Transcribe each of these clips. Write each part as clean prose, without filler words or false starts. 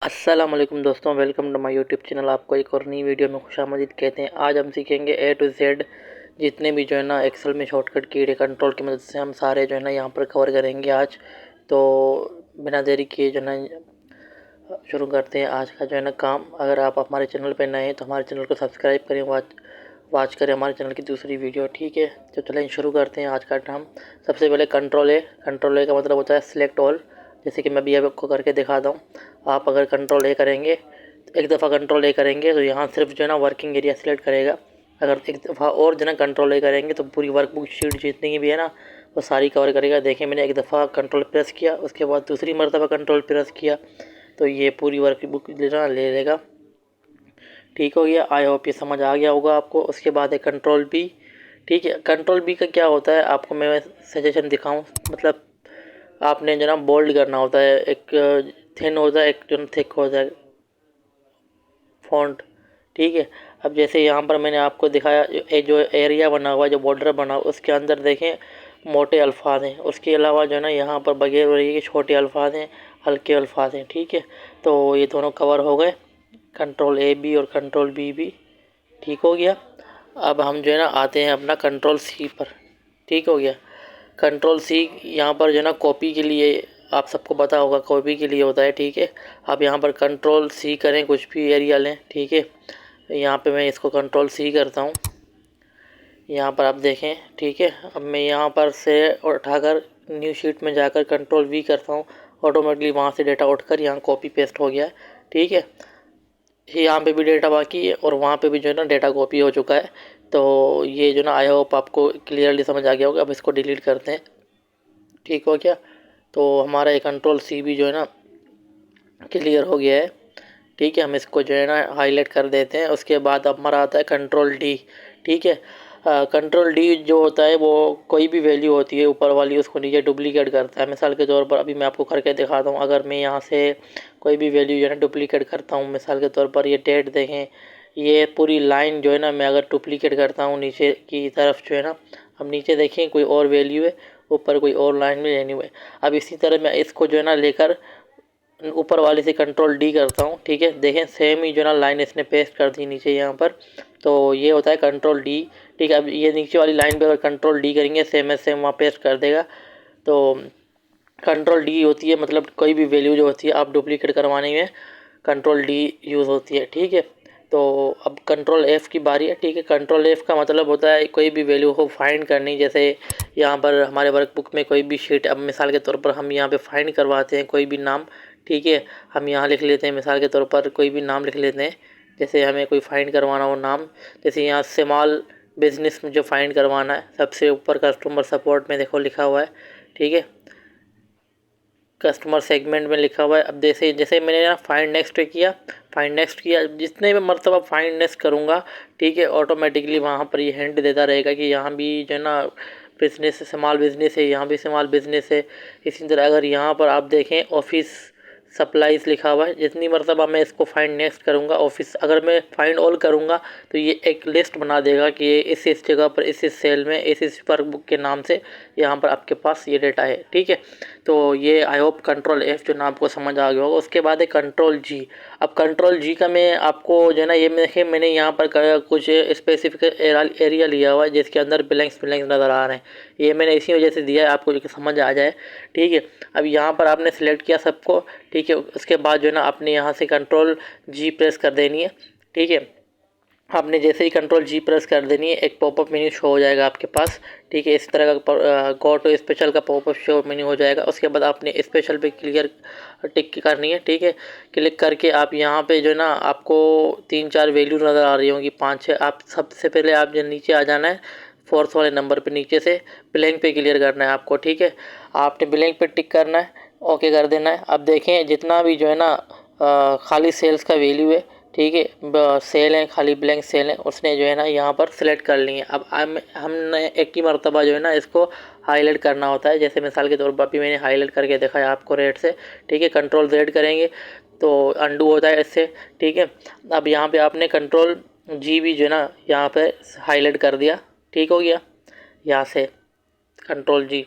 अस्सलाम वालेकुम दोस्तों, welcome to my YouTube channel. आपको एक और नई वीडियो में खुशामदीद कहते हैं। आज हम सीखेंगे ए टू जेड जितने भी जो है ना एक्सेल में शॉर्टकट की कंट्रोल की मदद से हम सारे जो है ना यहाँ पर कवर करेंगे आज। तो बिना देरी किए जो है ना शुरू करते हैं आज का जो है ना काम। अगर आप हमारे चैनल पर नए हैं तो हमारे चैनल को सब्सक्राइब करें, वॉच करें हमारे चैनल की दूसरी वीडियो, ठीक है। तो चलें शुरू करते हैं आज का काम। सबसे पहले कंट्रोल ए का मतलब होता है सिलेक्ट ऑल, जैसे कि मैं भी आपको करके दिखाता हूँ। आप अगर कंट्रोल ए करेंगे, एक दफ़ा कंट्रोल ए करेंगे तो यहाँ सिर्फ जो है ना वर्किंग एरिया सिलेक्ट करेगा। अगर एक दफ़ा और जो है ना कंट्रोल ए करेंगे तो पूरी वर्कबुक शीट जितनी भी है ना वो सारी कवर करेगा। देखिए मैंने एक दफ़ा कंट्रोल प्रेस किया, उसके बाद दूसरी मरतबा कंट्रोल प्रेस किया तो ये पूरी वर्कबुक ले लेगा। ठीक हो गया, आई होप ये समझ आ गया होगा आपको। उसके बाद है कंट्रोल बी। ठीक है, कंट्रोल बी का क्या होता है आपको मैं सजेशन दिखाऊं, मतलब आपने जो ना बोल्ड करना होता है, एक थिन होता है एक जो थिक होता है फॉन्ट। ठीक है, अब जैसे यहाँ पर मैंने आपको दिखाया जो एरिया बना हुआ है, जो बॉर्डर बना हुआ उसके अंदर देखें मोटे अल्फाज हैं। उसके अलावा जो है ना यहाँ पर बगैर वगैरह के छोटे अल्फाज हैं, हल्के अल्फाज हैं। ठीक है, तो ये दोनों कवर हो गए, कंट्रोल ए बी और कंट्रोल बी भी ठीक हो गया। अब हम जो है ना आते हैं अपना कंट्रोल सी पर। ठीक हो गया, कंट्रोल सी यहाँ पर जो है ना कॉपी के लिए, आप सबको पता होगा कॉपी के लिए होता है। ठीक है, आप यहाँ पर कंट्रोल सी करें, कुछ भी एरिया लें। ठीक है, यहाँ पे मैं इसको कंट्रोल सी करता हूँ, यहाँ पर आप देखें। ठीक है, अब मैं यहाँ पर से उठाकर न्यू शीट में जाकर कंट्रोल वी करता हूँ, ऑटोमेटिकली वहाँ से डेटा उठकर यहाँ कॉपी पेस्ट हो गया है। ठीक है, यहाँ पे भी डेटा बाकी है और वहाँ पे भी जो है ना डेटा कॉपी हो चुका है। तो ये जो ना आई होप आपको क्लियरली समझ आ गया होगा। अब इसको डिलीट करते हैं। ठीक हो गया, तो हमारा ये कंट्रोल सी भी जो है ना क्लियर हो गया है। ठीक है, हम इसको जो है ना हाईलाइट कर देते हैं। उसके बाद हमारा आता है कंट्रोल डी। ठीक है, कंट्रोल डी जो होता है वो कोई भी वैल्यू होती है ऊपर वाली उसको नीचे डुप्लीकेट करता है। मिसाल के तौर पर अभी मैं आपको करके दिखाता हूँ। अगर मैं यहाँ से कोई भी वैल्यू जो है ना डुप्लीकेट करता हूँ, मिसाल के तौर पर ये डेट देखें, ये पूरी लाइन जो है ना मैं अगर डुप्लीकेट करता हूँ नीचे की तरफ जो है ना, अब नीचे देखें कोई और वैल्यू है, ऊपर कोई और लाइन में लेनी है। अब इसी तरह मैं इसको जो है ना लेकर ऊपर वाले से कंट्रोल डी करता हूँ। ठीक है, देखें सेम ही जो ना लाइन इसने पेस्ट कर दी नीचे यहाँ पर, तो ये होता है कंट्रोल डी। ठीक है, अब ये नीचे वाली लाइन पे अगर कंट्रोल डी करेंगे सेम एज सेम वहाँ पेस्ट कर देगा। तो कंट्रोल डी होती है, मतलब कोई भी वैल्यू जो होती है आप डुप्लीकेट करवाने में कंट्रोल डी यूज़ होती है। ठीक है, तो अब कंट्रोल एफ़ की बारी है। ठीक है, कंट्रोल एफ़ का मतलब होता है कोई भी वैल्यू को फाइंड करनी। जैसे यहाँ पर हमारे वर्कबुक में कोई भी शीट, अब मिसाल के तौर पर हम यहाँ पे फाइंड करवाते हैं कोई भी नाम। ठीक है, हम यहाँ लिख लेते हैं, मिसाल के तौर पर कोई भी नाम लिख लेते हैं। जैसे हमें कोई फाइंड करवाना हो नाम, जैसे यहाँ स्मॉल बिजनेस में जो फाइंड करवाना है, सबसे ऊपर कस्टमर सपोर्ट में देखो लिखा हुआ है। ठीक है, कस्टमर सेगमेंट में लिखा हुआ है। अब जैसे जैसे मैंने ना फाइंड नेक्स्ट किया, जितने भी मरतबा फाइंड नेक्स्ट करूँगा, ठीक है, ऑटोमेटिकली वहाँ पर ये हिंट देता रहेगा कि यहाँ भी जो है ना बिजनेस स्मॉल बिजनेस है, यहाँ भी स्मॉल बिजनेस है। इसी तरह अगर यहाँ पर आप देखें ऑफिस सप्लाईज लिखा हुआ है, जितनी मरतबा मैं इसको फाइंड नेक्स्ट करूँगा ऑफिस, अगर मैं फाइंड ऑल करूँगा तो ये एक लिस्ट बना देगा कि ये इस जगह पर इस सेल में इस वर्कबुक के नाम से यहाँ पर आपके पास ये डेटा है। ठीक है, तो ये आई होप कंट्रोल एफ जो ना आपको समझ आ गया होगा। उसके बाद है कंट्रोल जी। अब कंट्रोल जी का मैं आपको जो है ना ये देखें मैंने यहाँ पर कुछ स्पेसिफिक एरिया लिया हुआ है जिसके अंदर ब्लैंक्स नज़र आ रहे हैं। ये मैंने इसी वजह से दिया है आपको जो समझ आ जाए। ठीक है, अब यहाँ पर आपने सेलेक्ट किया सबको। ठीक है, उसके बाद जो है ना आपने यहाँ से कंट्रोल जी प्रेस कर देनी है। ठीक है, आपने जैसे ही कंट्रोल जी प्रेस कर देनी है एक पॉपअप मेन्यू शो हो जाएगा आपके पास। ठीक है, इस तरह का गो टू स्पेशल का पॉपअप शो मेन्यू हो जाएगा। उसके बाद आपने स्पेशल पे क्लियर टिक करनी है। ठीक है, क्लिक करके आप यहाँ पे जो है ना आपको 3-4 वैल्यू नज़र आ रही होंगी, 5-6। आप सबसे पहले आप जो नीचे आ जाना है, फोर्थ वाले नंबर पे नीचे से ब्लैंक पे क्लियर करना है आपको। ठीक है, आपने ब्लैंक पे टिक करना है, ओके कर देना है। अब देखें जितना भी जो है ना खाली सेल्स का वैल्यू है, ठीक है, सेल है, खाली ब्लैंक सेल है, उसने जो है ना यहाँ पर सिलेक्ट कर ली है। अब हमने एक ही मरतबा जो है ना इसको हाईलाइट करना होता है। जैसे मिसाल के तौर पर अभी मैंने हाईलाइट करके दिखाया आपको रेड से। ठीक है, कंट्रोल जेड करेंगे तो अंडू होता है इससे। ठीक है, अब यहाँ पे आपने कंट्रोल जी भी जो है ना यहाँ पे हाईलाइट कर दिया। ठीक हो गया, यहाँ से कंट्रोल जी।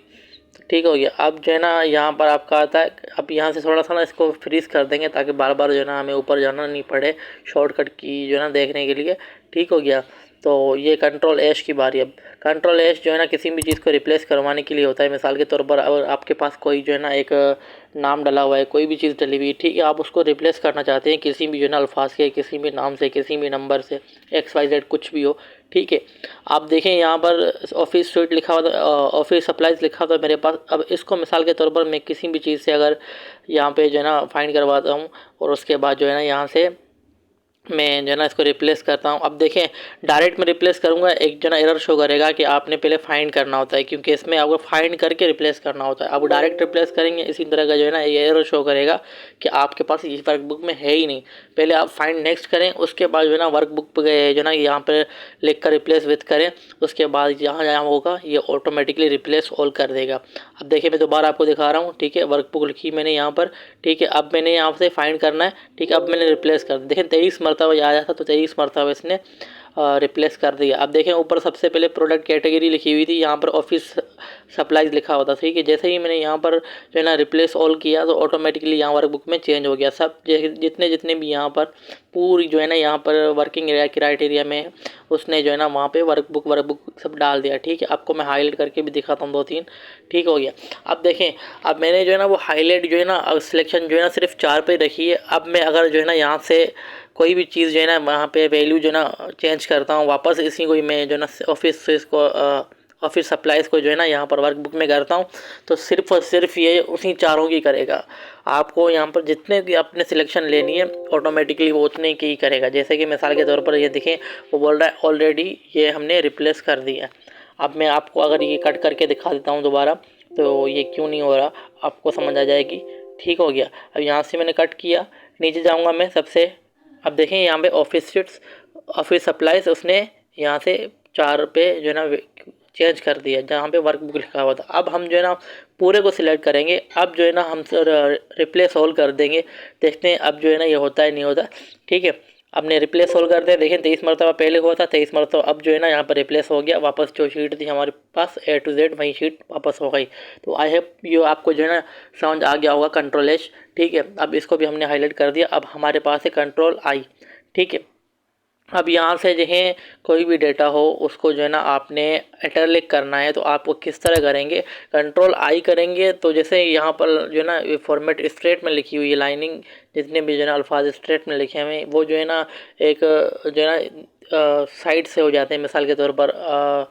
ठीक हो गया। अब जो है ना यहाँ पर आपका आता है, अब यहाँ से थोड़ा सा ना इसको फ्रीज कर देंगे ताकि बार बार जो है ना हमें ऊपर जाना नहीं पड़े शॉर्टकट की जो है ना देखने के लिए। ठीक हो गया। तो ये कंट्रोल एश की बारी। अब कंट्रोल एश जो है ना किसी भी चीज़ को रिप्लेस करवाने के लिए होता है। मिसाल के तौर पर अगर आपके पास कोई जो है ना एक नाम डला हुआ है, कोई भी चीज़ डली हुई है, ठीक है, आप उसको रिप्लेस करना चाहते हैं किसी भी जो है ना अल्फाज के, किसी भी नाम से, किसी भी नंबर से, XYZ कुछ भी हो। ठीक है, आप देखें यहाँ पर ऑफिस स्वीट लिखा हुआ था, ऑफिस सप्लाइज लिखा था मेरे पास। अब इसको मिसाल के तौर पर मैं किसी भी चीज़ से अगर यहाँ पे जो है ना फाइंड करवाता हूँ और उसके बाद जो है ना यहाँ से मैं जो है ना इसको रिप्लेस करता हूँ। अब देखें डायरेक्ट में रिप्लेस करूँगा, एक जो ना एरर शो करेगा कि आपने पहले फाइंड करना होता है, क्योंकि इसमें आपको फाइंड करके रिप्लेस करना होता है। अब डायरेक्ट रिप्लेस करेंगे इसी तरह का जो है ना ये एरर शो करेगा कि आपके पास ये वर्कबुक में है ही नहीं। पहले आप फाइंड नेक्स्ट करें, उसके बाद जो है ना वर्कबुक पे जो है ना यहाँ पर लिख कर रिप्लेस विथ करें, उसके बाद जहाँ जहाँ होगा ये ऑटोमेटिकली रिप्लेस ऑल कर देगा। अब देखिए मैं दोबारा आपको दिखा रहा हूँ। ठीक है, वर्कबुक लिखी मैंने यहाँ पर। ठीक है, अब मैंने यहाँ से फाइंड करना है। ठीक है, अब मैंने रिप्लेस कर दिया। देखें 23 मरतबा आया था तो 23 मरतबा इसने रिप्लेस कर दिया। अब देखें ऊपर सबसे पहले प्रोडक्ट कैटेगरी लिखी हुई थी, यहाँ पर ऑफिस सप्लाइज लिखा होता। ठीक है, जैसे ही मैंने यहाँ पर जो है ना रिप्लेस ऑल किया तो ऑटोमेटिकली यहाँ वर्कबुक में चेंज हो गया। सब जितने जितने भी यहाँ पर पूरी जो है ना यहाँ पर वर्किंग एरिया क्राइटेरिया में उसने जो है ना वहाँ पे वर्कबुक सब डाल दिया। ठीक है, आपको मैं हाईलाइट करके भी दिखाता हूँ 2-3। ठीक हो गया। अब देखें, अब मैंने जो है ना वो हाईलाइट जो है ना सिलेक्शन जो है ना सिर्फ 4 पे रखी है। अब मैं अगर जो है ना यहाँ से कोई भी चीज़ जो है ना वहाँ पे वैल्यू जो है ना चेंज करता हूँ, वापस इसी को मैं जो है ना ऑफिस को ऑफिस सप्लाइज को जो है ना यहाँ पर वर्कबुक में करता हूँ, तो सिर्फ और सिर्फ ये उसी चारों की करेगा। आपको यहाँ पर जितने की आपने सिलेक्शन लेनी है ऑटोमेटिकली वो उतने की ही करेगा। जैसे कि मिसाल के तौर पर ये देखें, वो बोल रहा है ऑलरेडी ये हमने रिप्लेस कर दिया। अब मैं आपको अगर ये कट करके दिखा देता हूँ दोबारा, तो ये क्यों नहीं हो रहा आपको समझ आ जाएगी। ठीक हो गया। अब यहाँ से मैंने कट किया, नीचे जाऊँगा मैं सबसे। अब देखें यहाँ पे ऑफिस शीट्स ऑफिस सप्लाइज उसने यहाँ से 4 पे जो है ना चेंज कर दिया जहाँ पे वर्कबुक लिखा हुआ था। अब हम जो है ना पूरे को सिलेक्ट करेंगे। अब जो है ना हम रिप्लेस ऑल कर देंगे, देखते हैं अब जो है ना ये होता है नहीं होता। ठीक है, अपने रिप्लेस ऑल करते हैं। देखें 23 मरतबा पहले हुआ था, 23 मरतबा अब जो है ना यहाँ पर रिप्लेस हो गया। वापस जो शीट थी हमारे पास A to Z वही शीट वापस हो गई। तो आई होप ये आपको जो है ना समझ आ गया होगा कंट्रोल एच। ठीक है, अब इसको भी हमने हाईलाइट कर दिया। अब हमारे पास है कंट्रोल आई। ठीक है, अब यहाँ से जो है कोई भी डेटा हो उसको जो है ना आपने इटैलिक करना है, तो आप वो किस तरह करेंगे, कंट्रोल आई करेंगे। तो जैसे यहाँ पर जो है ना फॉर्मेट स्ट्रेट में लिखी हुई है लाइनिंग, जितने भी जो है ना अल्फाज स्ट्रेट में लिखे हुए वो जो है ना एक जो है ना साइड से हो जाते हैं। मिसाल के तौर पर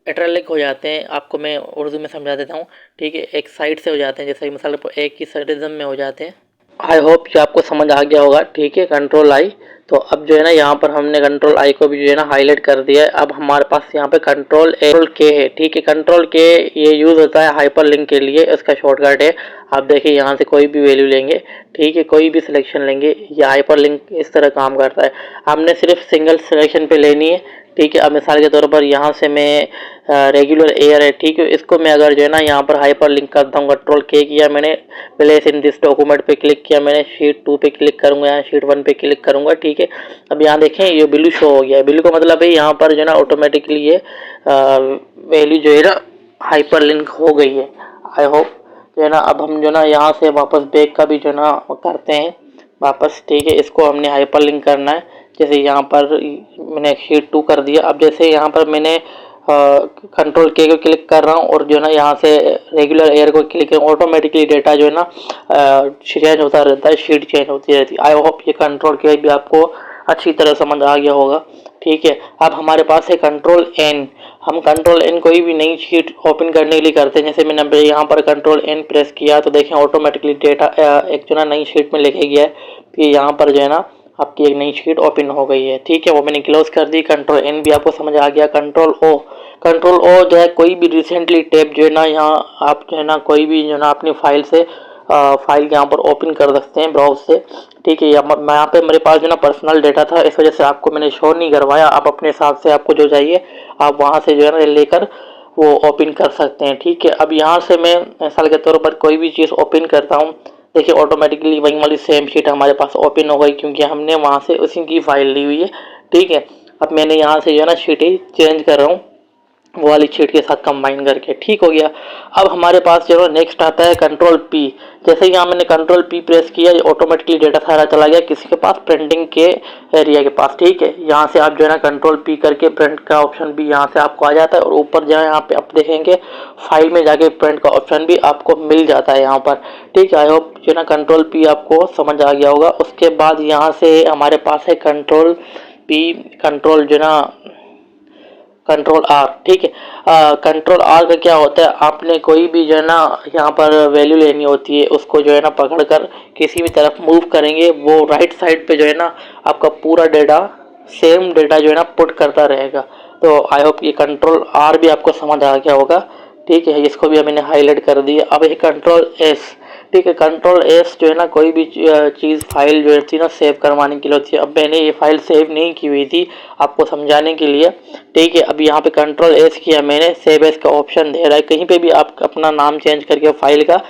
इटैलिक हो जाते हैं। आपको मैं उर्दू में समझा देता हूँ। ठीक है, एक साइड से हो जाते हैं, जैसे मिसाल पर एक ही साइडिज्म में हो जाते हैं। आई होप कि आपको समझ आ गया होगा। ठीक है, कंट्रोल आई। तो अब जो है ना यहाँ पर हमने कंट्रोल आई को भी जो है ना हाईलाइट कर दिया है। अब हमारे पास यहाँ पे कंट्रोल के है। ठीक है, कंट्रोल के ये यूज़ होता है हाइपर लिंक के लिए, इसका शॉर्टकट है। आप देखिए यहाँ से कोई भी वैल्यू लेंगे, ठीक है, कोई भी सिलेक्शन लेंगे, ये हाइपर लिंक इस तरह काम करता है। हमने सिर्फ सिंगल सिलेक्शन पे लेनी है। ठीक है, अब मिसाल के तौर पर यहाँ से मैं रेगुलर एयर है, ठीक है, इसको मैं अगर जो है ना यहाँ पर हाइपर लिंक करता हूँ, कंट्रोल के किया मैंने, प्लेस इन दिस डॉक्यूमेंट पे क्लिक किया मैंने, शीट 2 पे क्लिक करूँगा, यहाँ शीट 1 पे क्लिक करूँगा। ठीक है, अब यहाँ देखें ये ब्लू शो हो गया है। ब्लू का मतलब है यहाँ पर जो है ना ऑटोमेटिकली ये वैल्यू जो है ना हाइपर लिंक हो गई है। आई होप जो है ना अब हम जो है ना यहाँ से वापस बैक का भी जो है ना करते हैं वापस। ठीक है, इसको हमने हाइपर लिंक करना है। जैसे यहाँ पर मैंने शीट 2 कर दिया। अब जैसे यहाँ पर मैंने कंट्रोल के को क्लिक कर रहा हूँ और जो है ना यहाँ से रेगुलर एयर को क्लिक करूँ, ऑटोमेटिकली डेटा जो है ना चेंज होता रहता है, शीट चेंज होती रहती है। आई होप ये कंट्रोल के भी आपको अच्छी तरह समझ आ गया होगा। ठीक है, अब हमारे पास है कंट्रोल एन। हम कंट्रोल एन कोई भी नई शीट ओपन करने के लिए करते हैं। जैसे मैंने यहाँ पर कंट्रोल एन प्रेस किया तो देखें ऑटोमेटिकली डेटा एक जो ना नई शीट में लिखा गया है कि यहाँ पर जो है ना आपकी एक नई शीट ओपन हो गई है। ठीक है, वो मैंने क्लोज कर दी। कंट्रोल एन भी आपको समझ आ गया। कंट्रोल ओ जो है कोई भी रिसेंटली टैब जो है ना यहाँ आप जो है ना कोई भी जो है ना अपनी फाइल से फाइल यहाँ पर ओपन कर सकते हैं ब्राउज से। ठीक है, मैं यहाँ पे मेरे पास जो ना पर्सनल डेटा था, इस वजह से आपको मैंने शो नहीं करवाया। आप अपने हिसाब से आपको जो चाहिए आप वहाँ से जो है ना लेकर वो ओपन कर सकते हैं। ठीक है, अब यहाँ से मैं मिसाल के तौर पर कोई भी चीज़ ओपन करता हूँ, देखिए ऑटोमेटिकली वही वाली सेम शीट हमारे पास ओपन हो गई, क्योंकि हमने वहाँ से उसी की फाइल ली हुई है। ठीक है, अब मैंने यहाँ से जो है ना शीट चेंज कर रहा हूँ। वो वाली शीट के साथ कंबाइन करके। ठीक हो गया। अब हमारे पास जो है नेक्स्ट आता है कंट्रोल पी। जैसे ही यहाँ मैंने कंट्रोल पी प्रेस किया, ऑटोमेटिकली डेटा सारा चला गया किसी के पास, प्रिंटिंग के एरिया के पास। ठीक है, यहाँ से आप जो है ना कंट्रोल पी करके प्रिंट का ऑप्शन भी यहाँ से आपको आ जाता है, और ऊपर जो है यहाँ पे आप देखेंगे फाइल में जाके प्रिंट का ऑप्शन भी आपको मिल जाता है यहाँ पर। ठीक है, आई होप जो ना कंट्रोल पी आपको समझ आ गया होगा। उसके बाद यहाँ से हमारे पास है कंट्रोल पी, कंट्रोल जो ना कंट्रोल आर। ठीक है, कंट्रोल आर का क्या होता है, आपने कोई भी जो है ना यहाँ पर वैल्यू लेनी होती है, उसको जो है ना पकड़कर किसी भी तरफ मूव करेंगे, वो राइट साइड पे जो है ना आपका पूरा डेटा, सेम डेटा जो है ना पुट करता रहेगा। तो आई होप ये कंट्रोल आर भी आपको समझ आ गया होगा। ठीक है, इसको भी मैंने हाईलाइट कर दिया। अब ये कंट्रोल एस। ठीक है, कंट्रोल एस जो है ना कोई भी चीज़ फाइल जो होती है ना सेव करवाने के लिए होती है। अब मैंने ये फाइल सेव नहीं की हुई थी आपको समझाने के लिए। ठीक है, अब यहाँ पे कंट्रोल एस किया मैंने, सेव एस का ऑप्शन दे रहा है। कहीं पे भी आप अपना नाम चेंज करके फाइल का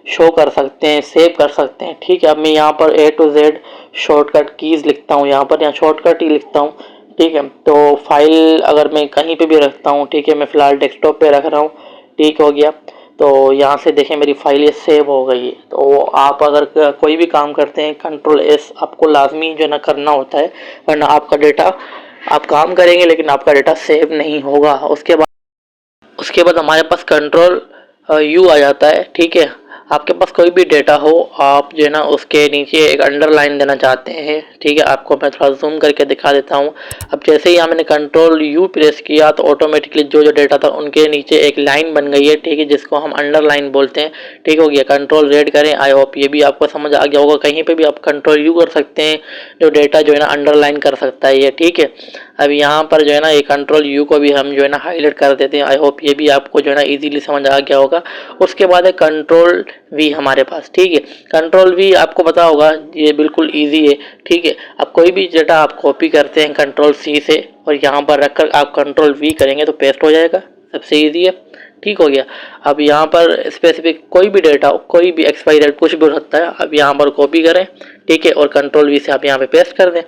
शो कर सकते हैं, सेव कर सकते हैं। ठीक है, अब मैं यहाँ पर A to Z shortcut keys लिखता हूँ, यहाँ पर शॉर्टकट ही लिखता हूँ। ठीक है, तो फाइल अगर मैं कहीं पे भी रखता हूँ, ठीक है, मैं फ़िलहाल डेस्कटॉप पे रख रहा हूँ। ठीक हो गया। तो यहाँ से देखें मेरी फाइल ये सेव हो गई है। तो आप अगर कोई भी काम करते हैं, कंट्रोल एस आपको लाजमी जो ना करना होता है, वरना आपका डेटा, आप काम करेंगे लेकिन आपका डेटा सेव नहीं होगा। उसके बाद हमारे पास कंट्रोल यू आ जाता है। ठीक है, आपके पास कोई भी डेटा हो, आप जो है ना उसके नीचे एक अंडरलाइन देना चाहते हैं। ठीक है, आपको मैं थोड़ा जूम करके दिखा देता हूँ। अब जैसे ही यहाँ मैंने कंट्रोल यू प्रेस किया तो ऑटोमेटिकली जो जो डेटा था उनके नीचे एक लाइन बन गई है। ठीक है, जिसको हम अंडरलाइन बोलते हैं। ठीक हो गया। कंट्रोल Z करें। आई होप ये भी आपको समझ आ गया होगा। कहीं पर भी आप कंट्रोल यू कर सकते हैं, जो डेटा जो है ना अंडरलाइन कर सकता है ये। ठीक है, अब यहाँ पर जो है ना ये कंट्रोल यू को भी हम जो है ना हाईलाइट कर देते हैं। आई होप ये भी आपको जो है ना इजीली समझ आ गया होगा। उसके बाद है कंट्रोल वी हमारे पास। ठीक है, कंट्रोल वी आपको पता होगा, ये बिल्कुल इजी है। ठीक है, अब कोई भी डेटा आप कॉपी करते हैं कंट्रोल सी से, और यहाँ पर रखकर आप कंट्रोल वी करेंगे तो पेस्ट हो जाएगा। सबसे ईजी है। ठीक हो गया। अब यहाँ पर स्पेसिफिक कोई भी डेटा हो, कोई भी एक्सपायरी कुछ भी हो सकता है, अब यहाँ पर कॉपी करें। ठीक है, और कंट्रोल वी से आप यहाँ पे पेस्ट कर दें।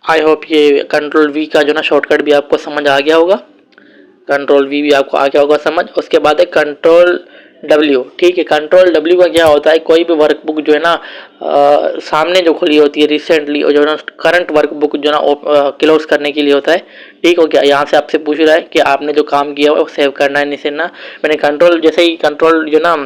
आई होप ये कंट्रोल वी का जो ना शॉर्टकट भी आपको समझ आ गया होगा। कंट्रोल वी भी आपको आ गया होगा समझ। उसके बाद है कंट्रोल डब्ल्यू। ठीक है, कंट्रोल डब्ल्यू का क्या होता है, कोई भी वर्कबुक जो है ना सामने जो खुली होती है रिसेंटली, और जो ना करंट वर्कबुक जो ना क्लोज करने के लिए होता है। ठीक हो गया। यहाँ से आपसे पूछ रहा है कि आपने जो काम किया है वो सेव करना है नहीं ना। मैंने कंट्रोल, जैसे ही कंट्रोल जो ना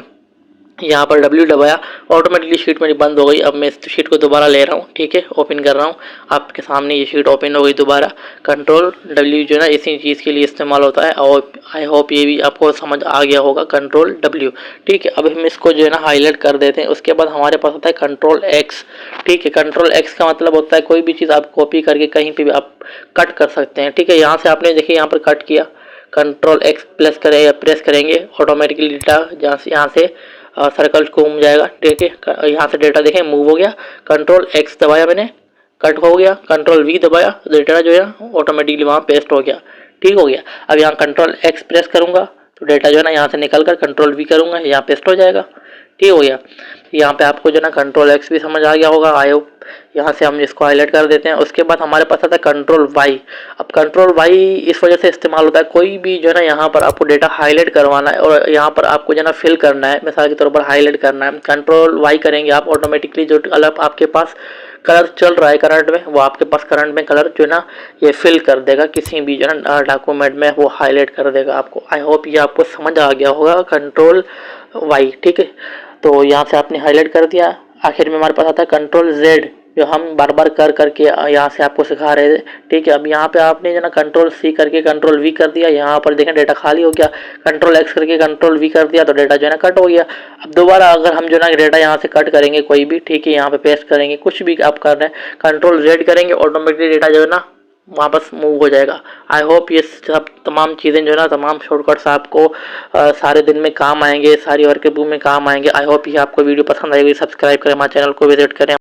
यहाँ पर W दबाया, ऑटोमेटिकली शीट मेरी बंद हो गई। अब मैं इस शीट को दोबारा ले रहा हूँ। ठीक है, ओपन कर रहा हूँ, आपके सामने ये शीट ओपन हो गई दोबारा। कंट्रोल W जो है ना इसी चीज़ के लिए इस्तेमाल होता है, और आई होप ये भी आपको समझ आ गया होगा कंट्रोल W। ठीक है, अब हम इसको जो है ना हाईलाइट कर देते हैं। उसके बाद हमारे पास होता है कंट्रोल X। ठीक है, कंट्रोल X का मतलब होता है कोई भी चीज़ आप कॉपी करके कहीं पर भी आप कट कर सकते हैं। ठीक है, यहाँ से आपने देखिए यहाँ पर कट किया, कंट्रोल X प्रेस करें या प्रेस करेंगे, ऑटोमेटिकली डेटा यहाँ से सर्कल घूम जाएगा। ठीक है, यहाँ से डेटा देखें मूव हो गया। कंट्रोल X दबाया मैंने, कट हो गया। कंट्रोल V दबाया, डेटा जो है ऑटोमेटिकली वहाँ पेस्ट हो गया। ठीक हो गया। अब यहाँ कंट्रोल X प्रेस करूँगा तो डेटा जो है ना यहाँ से निकल कर कंट्रोल V करूँगा, यहाँ पेस्ट हो जाएगा। ठीक हो गया। यहाँ पे आपको जो ना कंट्रोल X भी समझ आ गया होगा। आई होप यहाँ से हम इसको हाईलाइट कर देते हैं। उसके बाद हमारे पास आता है कंट्रोल Y। अब कंट्रोल Y इस वजह से इस्तेमाल होता है, कोई भी जो है ना यहाँ पर आपको डेटा हाईलाइट करवाना है और यहाँ पर आपको जो है ना फिल करना है, मिसाल के तौर पर हाईलाइट करना है, कंट्रोल Y करेंगे आप, ऑटोमेटिकली जो कलर आपके पास कलर चल रहा है करंट में, वो आपके पास करंट में कलर जो है ना ये फिल कर देगा, किसी भी जो है ना डॉक्यूमेंट में वो हाईलाइट कर देगा आपको। आई होप ये आपको समझ आ गया होगा कंट्रोल Y। ठीक है, तो यहाँ से आपने हाईलाइट कर दिया। आखिर में हमारे पास आता है कंट्रोल Z, जो हम बार बार कर करके यहाँ से आपको सिखा रहे थे। ठीक है, अब यहाँ पे आपने जो ना कंट्रोल C करके कंट्रोल V कर दिया, यहाँ पर देखें डेटा खाली हो गया। कंट्रोल X करके कंट्रोल V कर दिया तो डेटा जो है ना कट हो गया। अब दोबारा अगर हम जो ना डेटा यहाँ से कट करेंगे कोई भी, ठीक है, यहाँ पे पेस्ट करेंगे, कुछ भी आप कर रहे हैं, कंट्रोल Z करेंगे, ऑटोमेटिकली डेटा जो है ना वापस मूव हो जाएगा। आई होप ये सब तमाम चीज़ें जो है ना, तमाम शॉर्टकट्स आपको सारे दिन में काम आएंगे, सारी वर्क बुक में काम आएंगे। आई होप ये आपको वीडियो पसंद आएगी। सब्सक्राइब करें, हमारे चैनल को विजिट करें।